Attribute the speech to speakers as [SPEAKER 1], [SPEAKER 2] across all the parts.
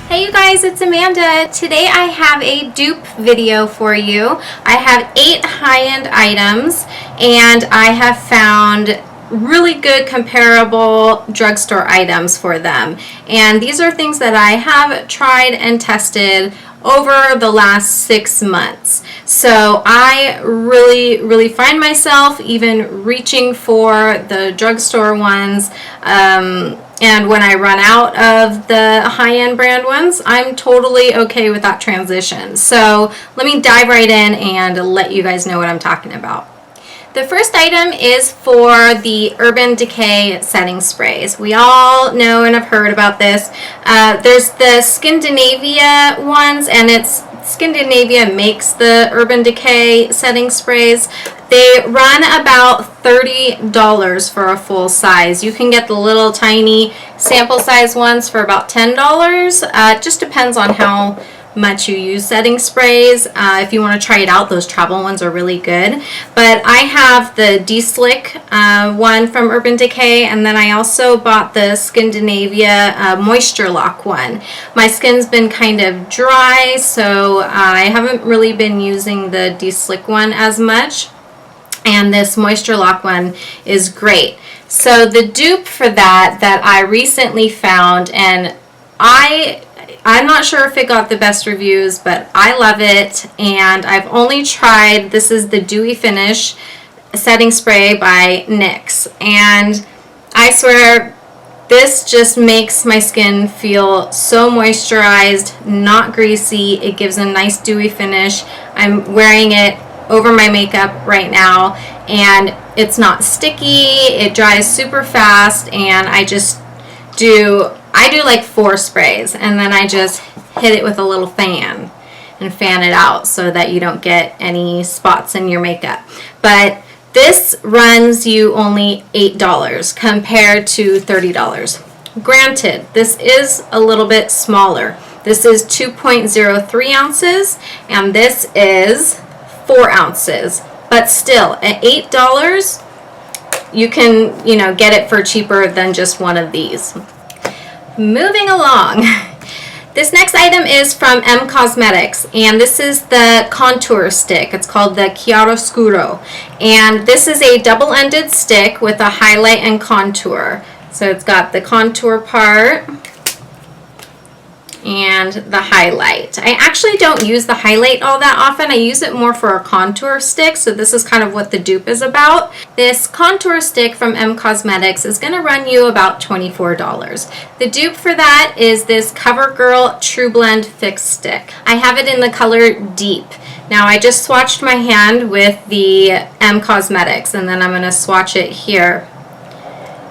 [SPEAKER 1] Hey you guys, it's Amanda. Today I have a dupe video for you. I have 8 high-end items and I have found really good comparable drugstore items for them. And these are things that I have tried and tested over the last 6 months. So I really find myself even reaching for the drugstore ones. And when I run out of the high-end brand ones, I'm totally okay with that transition. So let me dive right in and let you guys know what I'm talking about. The first item is for the Urban Decay setting sprays. We all know and have heard about this. There's the Skindanavia ones, and Skindanavia makes the Urban Decay setting sprays. They run about $30 for a full size. You can get the little tiny sample size ones for about $10. It just depends on how much you use setting sprays. If you want to try it out, those travel ones are really good. But I have the De-Slick one from Urban Decay, and then I also bought the Skindanavia Moisture Lock one. My skin's been kind of dry, so I haven't really been using the De-Slick one as much. And this Moisture Lock one is great. So the dupe for that I recently found, and I'm not sure if it got the best reviews, but I love it, and I've only tried, this is the Dewy Finish setting spray by NYX, and I swear this just makes my skin feel so moisturized, not greasy. It gives a nice dewy finish. I'm wearing it over my makeup right now, and it's not sticky. It dries super fast, and I do like 4 sprays, and then I just hit it with a little fan and fan it out so that you don't get any spots in your makeup. But this runs you only $8 compared to $30. Granted, this is a little bit smaller. This is 2.03 ounces, and this is 4 ounces. But still, at $8, you can, get it for cheaper than just one of these. Moving along, this next item is from M Cosmetics, and this is the contour stick. It's called the Chiaroscuro, and this is a double-ended stick with a highlight and contour. So it's got the contour part and the highlight. I actually don't use the highlight all that often. I use it more for a contour stick, so this is kind of what the dupe is about. This contour stick from M Cosmetics is going to run you about $24. The dupe for that is this Covergirl TruBlend Fix Stick. I have it in the color Deep. Now I just swatched my hand with the M Cosmetics, and then I'm going to swatch it here.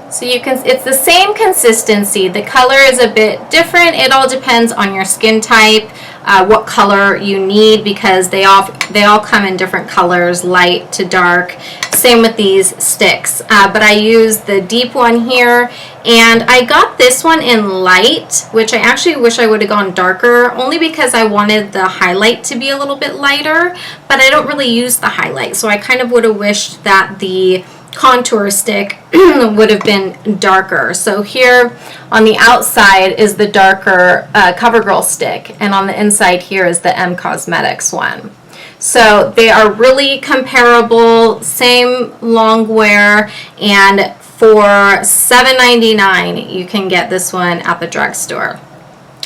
[SPEAKER 1] So it's the same consistency. The color is a bit different. It all depends on your skin type, what color you need, because they all come in different colors, light to dark. Same with these sticks. But I use the deep one here, and I got this one in light, which I actually wish I would have gone darker, only because I wanted the highlight to be a little bit lighter, but I don't really use the highlight, so I kind of would have wished that the contour stick would have been darker. So here on the outside is the darker Covergirl stick, and on the inside here is the M Cosmetics one. So they are really comparable, same long wear, and for $7.99 you can get this one at the drugstore.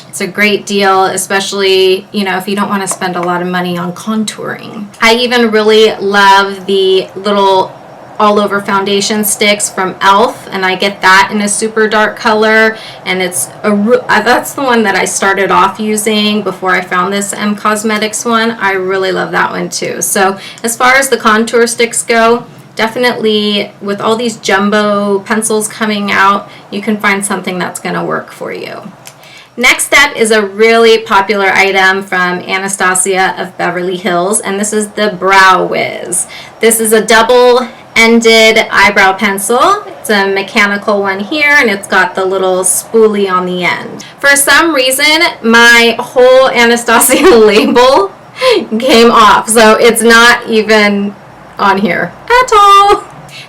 [SPEAKER 1] It's a great deal, especially, if you don't want to spend a lot of money on contouring. I even really love the little all-over foundation sticks from e.l.f., and I get that in a super dark color, and that's the one that I started off using before I found this M Cosmetics one. I really love that one too. So as far as the contour sticks go, definitely with all these jumbo pencils coming out, you can find something that's going to work for you. Next up is a really popular item from Anastasia of Beverly Hills, and this is the Brow Wiz. This is a double-ended eyebrow pencil. It's a mechanical one here, and it's got the little spoolie on the end. For some reason, my whole Anastasia label came off, so it's not even on here at all.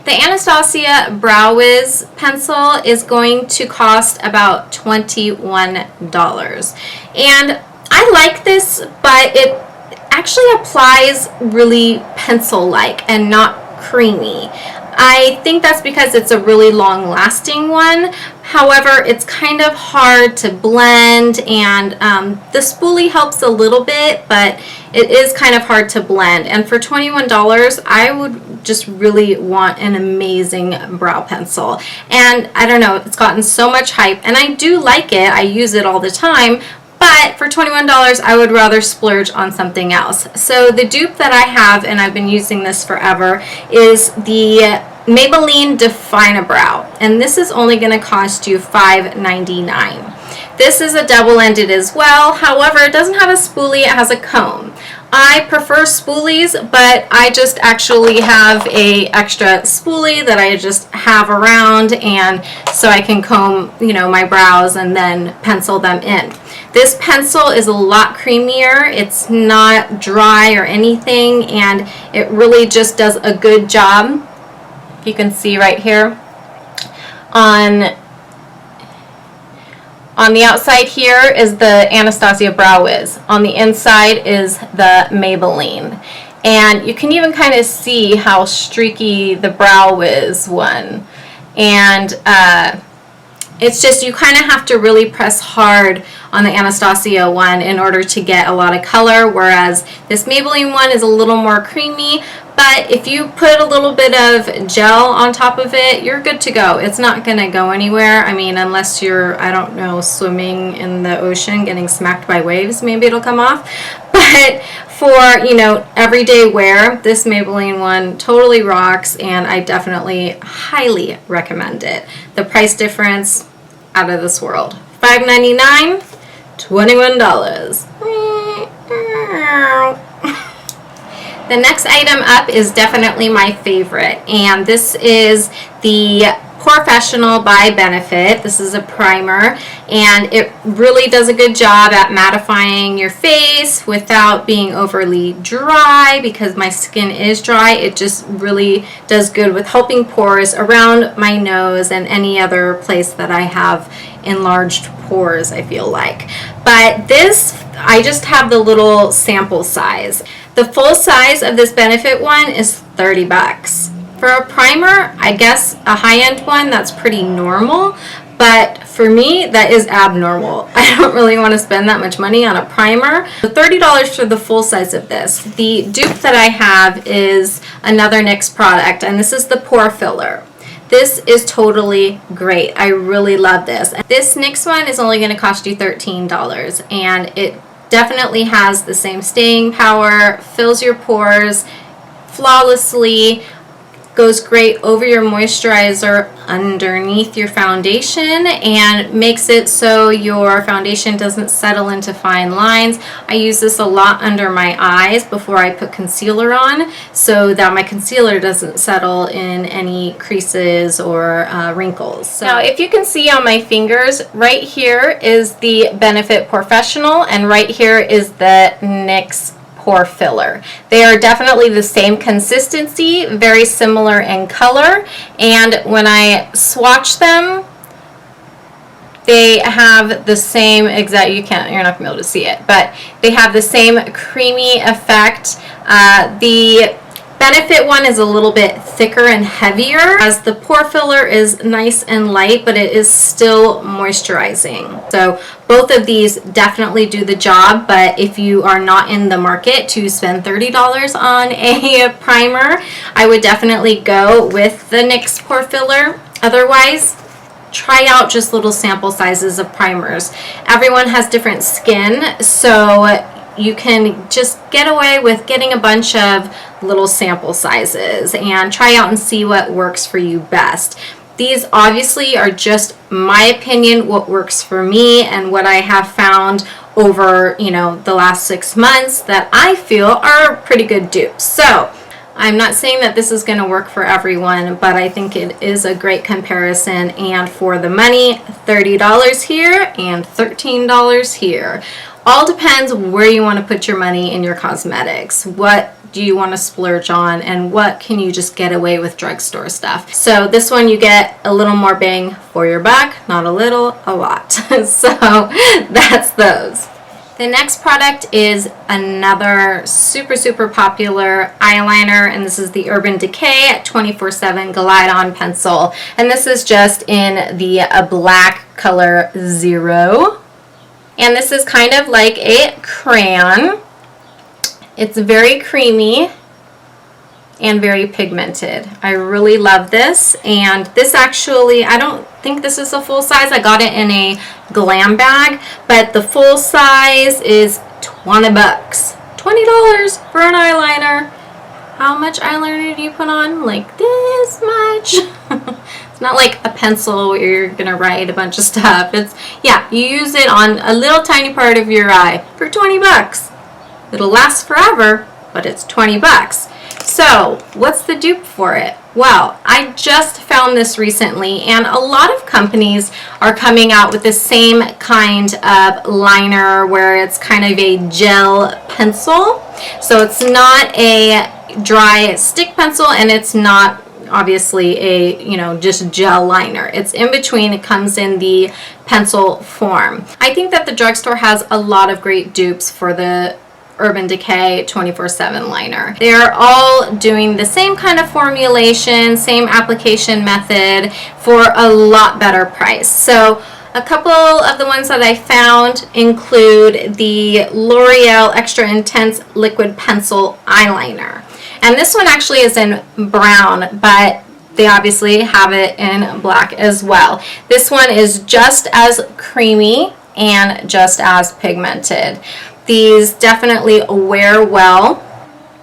[SPEAKER 1] The Anastasia Brow Wiz pencil is going to cost about $21. And I like this, but it actually applies really pencil-like and not creamy. I think that's because it's a really long-lasting one. However, it's kind of hard to blend, and the spoolie helps a little bit, but it is kind of hard to blend. And for $21, I would just really want an amazing brow pencil. And I don't know, it's gotten so much hype, and I do like it. I use it all the time. But for $21, I would rather splurge on something else. So the dupe that I have, and I've been using this forever, is the Maybelline Define-A-Brow. And this is only going to cost you $5.99. This is a double-ended as well. However, it doesn't have a spoolie, it has a comb. I prefer spoolies, but I just actually have a extra spoolie that I just have around, and so I can comb, you know, my brows and then pencil them in. This pencil is a lot creamier. It's not dry or anything, and it really just does a good job. You can see right here on the outside here is the Anastasia Brow Wiz. On the inside is the Maybelline. And you can even kind of see how streaky the Brow Wiz one. And it's just, you kind of have to really press hard on the Anastasia one in order to get a lot of color, whereas this Maybelline one is a little more creamy. But if you put a little bit of gel on top of it, you're good to go. It's not going to go anywhere. I mean, unless you're, I don't know, swimming in the ocean, getting smacked by waves, maybe it'll come off. But for, you know, everyday wear, this Maybelline one totally rocks, and I definitely highly recommend it. The price difference, out of this world. $5.99, $21. The next item up is definitely my favorite, and this is the Porefessional by Benefit. This is a primer, and it really does a good job at mattifying your face without being overly dry, because my skin is dry. It just really does good with helping pores around my nose and any other place that I have enlarged pores, I feel like. But this, I just have the little sample size. The full size of this Benefit one is 30 bucks. For a primer, I guess a high-end one, that's pretty normal, but for me, that is abnormal. I don't really want to spend that much money on a primer. So $30 for the full size of this. The dupe that I have is another NYX product, and this is the Pore Filler. This is totally great. I really love this. This NYX one is only going to cost you $13, and it definitely has the same staying power, fills your pores flawlessly, goes great over your moisturizer underneath your foundation, and makes it so your foundation doesn't settle into fine lines. I use this a lot under my eyes before I put concealer on, so that my concealer doesn't settle in any creases or wrinkles. So now, if you can see on my fingers, right here is the Benefit Porefessional, and right here is the NYX Pore Filler. They are definitely the same consistency, very similar in color, and when I swatch them, they have the same exact, you're not gonna be able to see it, but they have the same creamy effect. The Benefit one is a little bit thicker and heavier, as the Pore Filler is nice and light, but it is still moisturizing. So both of these definitely do the job, but if you are not in the market to spend $30 on a primer, I would definitely go with the NYX Pore Filler. Otherwise, try out just little sample sizes of primers. Everyone has different skin, so you can just get away with getting a bunch of little sample sizes and try out and see what works for you best. These obviously are just my opinion, what works for me and what I have found over, you know, the last 6 months that I feel are pretty good dupes. So I'm not saying that this is going to work for everyone, but I think it is a great comparison, and for the money, $30 here and $13 here. All depends where you want to put your money in your cosmetics. What do you want to splurge on, and what can you just get away with drugstore stuff. So this one you get a little more bang for your buck, not a little, a lot. So that's those. The next product is another super popular eyeliner, and this is the Urban Decay 24/7 Glide On Pencil, and this is just in the black color 0, and this is kind of like a crayon. It's very creamy and very pigmented. I really love this, and this actually, I don't think this is a full size. I got it in a glam bag, but the full size is 20 bucks. $20 for an eyeliner. How much eyeliner do you put on? Like this much. It's not like a pencil where you're gonna write a bunch of stuff. It's, yeah, you use it on a little tiny part of your eye for 20 bucks. It'll last forever, but it's 20 bucks. So what's the dupe for it? Well, I just found this recently, and a lot of companies are coming out with the same kind of liner where it's kind of a gel pencil. So it's not a dry stick pencil, and it's not obviously a, you know, just gel liner. It's in between. It comes in the pencil form. I think that the drugstore has a lot of great dupes for the Urban Decay 24/7 liner. They are all doing the same kind of formulation, same application method for a lot better price. So a couple of the ones that I found include the Loreal Extra Intense Liquid Pencil Eyeliner. And this one actually is in brown, but they obviously have it in black as well. This one is just as creamy and just as pigmented. These definitely wear well.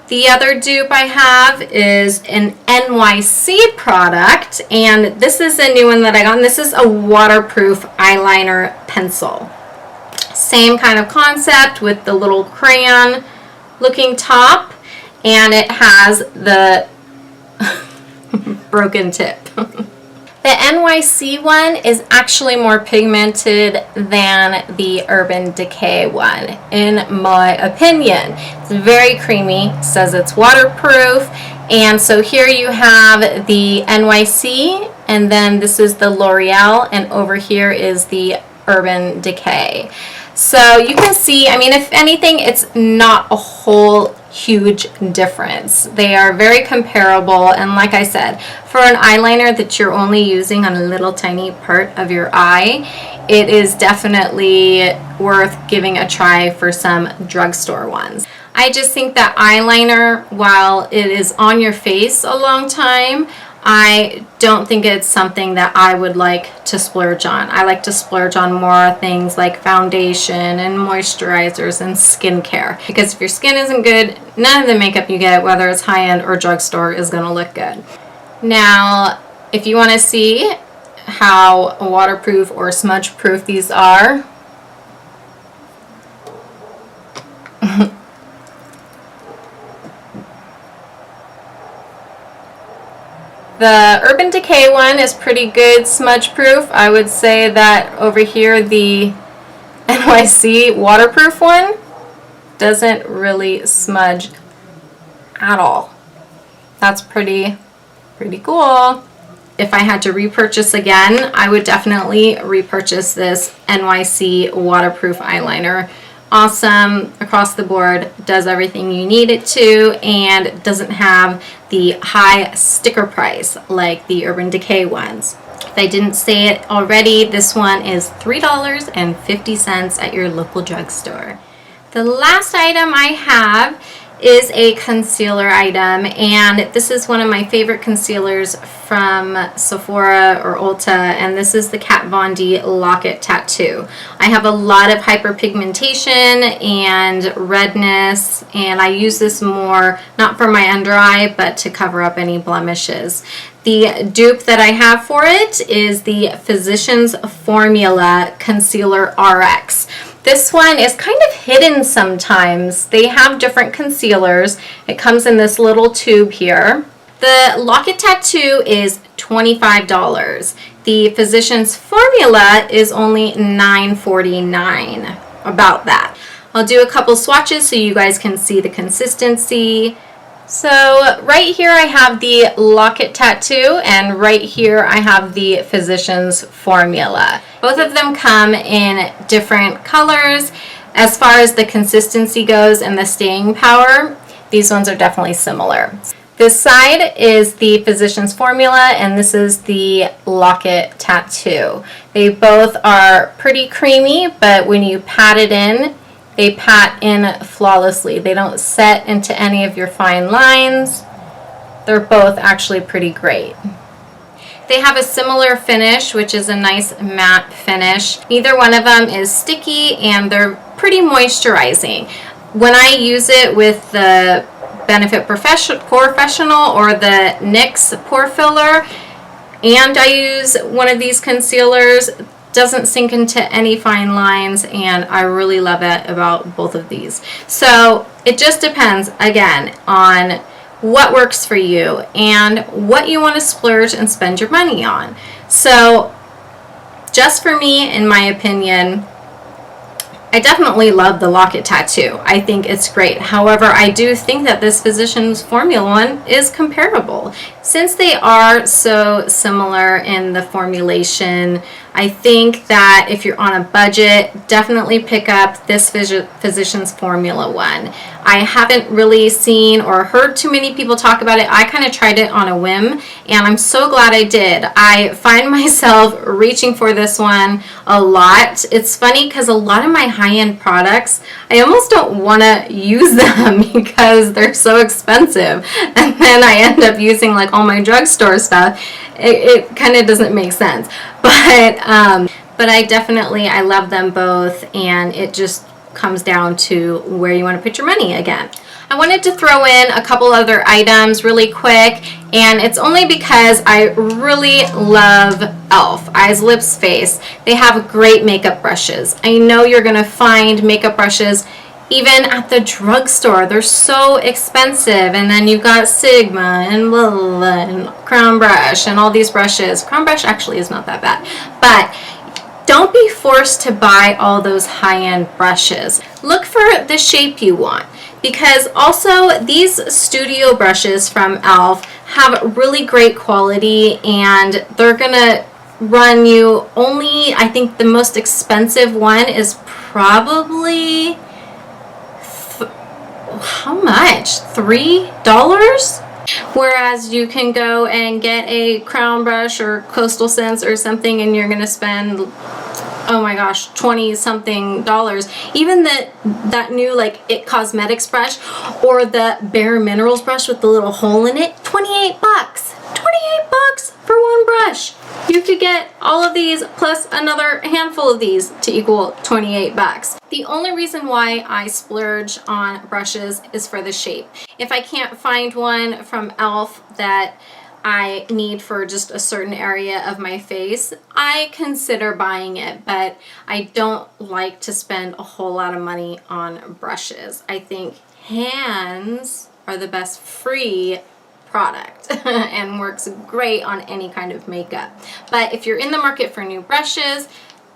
[SPEAKER 1] The other dupe I have is an NYC product, and this is a new one that I got, and this is a waterproof eyeliner pencil. Same kind of concept with the little crayon looking top, and it has the broken tip. The NYC one is actually more pigmented than the Urban Decay one, in my opinion. It's very creamy, says it's waterproof, and so here you have the NYC, and then this is the Loreal, and over here is the Urban Decay. So you can see, I mean, if anything, it's not a whole huge difference. They are very comparable, and like I said, for an eyeliner that you're only using on a little tiny part of your eye, it is definitely worth giving a try for some drugstore ones. I just think that eyeliner, while it is on your face a long time, I don't think it's something that I would like to splurge on. I like to splurge on more things like foundation and moisturizers and skincare, because if your skin isn't good, none of the makeup you get, whether it's high-end or drugstore, is going to look good. Now, if you want to see how waterproof or smudge proof these are, the Urban Decay one is pretty good smudge proof. I would say that over here the NYC waterproof one doesn't really smudge at all. That's pretty cool. If I had to repurchase again, I would definitely repurchase this NYC waterproof eyeliner. Awesome across the board, does everything you need it to, and doesn't have the high sticker price like the Urban Decay ones. If I didn't say it already, this one is $3.50 at your local drugstore. The last item I have is a concealer item, and this is one of my favorite concealers from Sephora or Ulta, and this is the Kat Von D Locket Tattoo. I have a lot of hyperpigmentation and redness, and I use this more not for my under eye but to cover up any blemishes. The dupe that I have for it is the Physicians Formula Concealer RX. This one is kind of hidden sometimes. They have different concealers. It comes in this little tube here. The Locket Tattoo is $25. The Physicians Formula is only $9.49, about that. I'll do a couple swatches so you guys can see the consistency. So right here I have the locket tattoo, and right here I have the Physicians Formula. Both of them come in different colors. As far as the consistency goes and the staying power, these ones are definitely similar. This side is the Physicians Formula, and this is the Locket Tattoo. They both are pretty creamy, but when you pat it in, they pat in flawlessly. They don't set into any of your fine lines. They're both actually pretty great. They have a similar finish, which is a nice matte finish. Neither one of them is sticky, and they're pretty moisturizing. When I use it with the Benefit Porefessional or the NYX Pore Filler, and I use one of these concealers, doesn't sink into any fine lines, and I really love it about both of these. So it just depends, again, on what works for you and what you want to splurge and spend your money on. So just for me, in my opinion, I definitely love the Locket Tattoo. I think it's great. However, I do think that this Physicians Formula one is comparable. Since they are so similar in the formulation, I think that if you're on a budget, definitely pick up this Physicians Formula one. I haven't really seen or heard too many people talk about it. I kind of tried it on a whim, and I'm so glad I did. I find myself reaching for this one a lot. It's funny because a lot of my high-end products, I almost don't want to use them because they're so expensive, and then I end up using like all my drugstore stuff. It kind of doesn't make sense, but I love them both, and it just comes down to where you want to put your money again. I wanted to throw in a couple other items really quick, and it's only because I really love e.l.f. Eyes, Lips, Face. They have great makeup brushes. I know you're going to find makeup brushes even at the drugstore. They're so expensive, and then you've got Sigma and blah, blah, blah, and Crown Brush and all these brushes. Crown Brush actually is not that bad, but don't be forced to buy all those high-end brushes. Look for the shape you want, because also these studio brushes from e.l.f. have really great quality, and they're gonna run you only, I think the most expensive one is probably how much? $3? Whereas you can go and get a Crown Brush or Coastal Scents or something, and you're gonna spend, oh my gosh, 20 something dollars. Even that new like It Cosmetics brush or the Bare Minerals brush with the little hole in it, 28 bucks. 28 bucks for one brush. You could get all of these plus another handful of these to equal 28 bucks. The only reason why I splurge on brushes is for the shape. If I can't find one from e.l.f. that I need for just a certain area of my face, I consider buying it, but I don't like to spend a whole lot of money on brushes. I think hands are the best free product and works great on any kind of makeup. But if you're in the market for new brushes,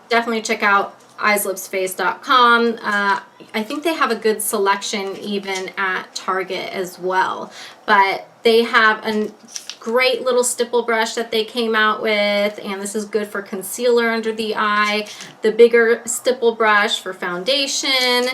[SPEAKER 1] definitely check out eyeslipsface.com. I think they have a good selection even at Target as well. But they have a great little stipple brush that they came out with, and this is good for concealer under the eye. The bigger stipple brush for foundation.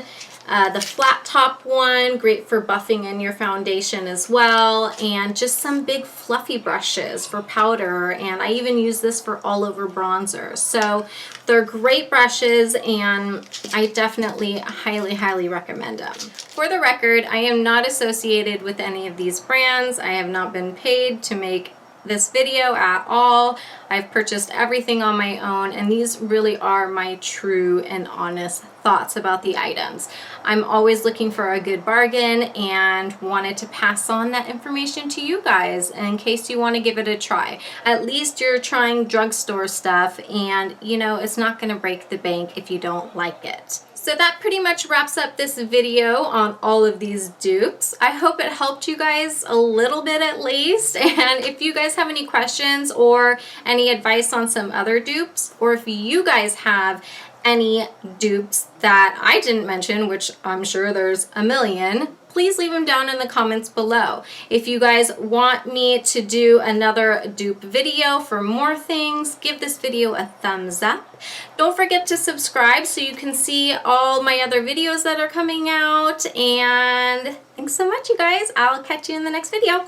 [SPEAKER 1] The flat top one, great for buffing in your foundation as well, and just some big fluffy brushes for powder, and I even use this for all over bronzer. So they're great brushes, and I definitely highly recommend them. For the record, I am not associated with any of these brands. I have not been paid to make this video at all. I've purchased everything on my own, and these really are my true and honest thoughts about the items. I'm always looking for a good bargain and wanted to pass on that information to you guys in case you want to give it a try. At least you're trying drugstore stuff, and you know it's not going to break the bank if you don't like it. So that pretty much wraps up this video on all of these dupes. I hope it helped you guys a little bit at least. And if you guys have any questions or any advice on some other dupes, or if you guys have any dupes that I didn't mention, which I'm sure there's a million, please leave them down in the comments below. If you guys want me to do another dupe video for more things, give this video a thumbs up. Don't forget to subscribe so you can see all my other videos that are coming out. And thanks so much, you guys. I'll catch you in the next video.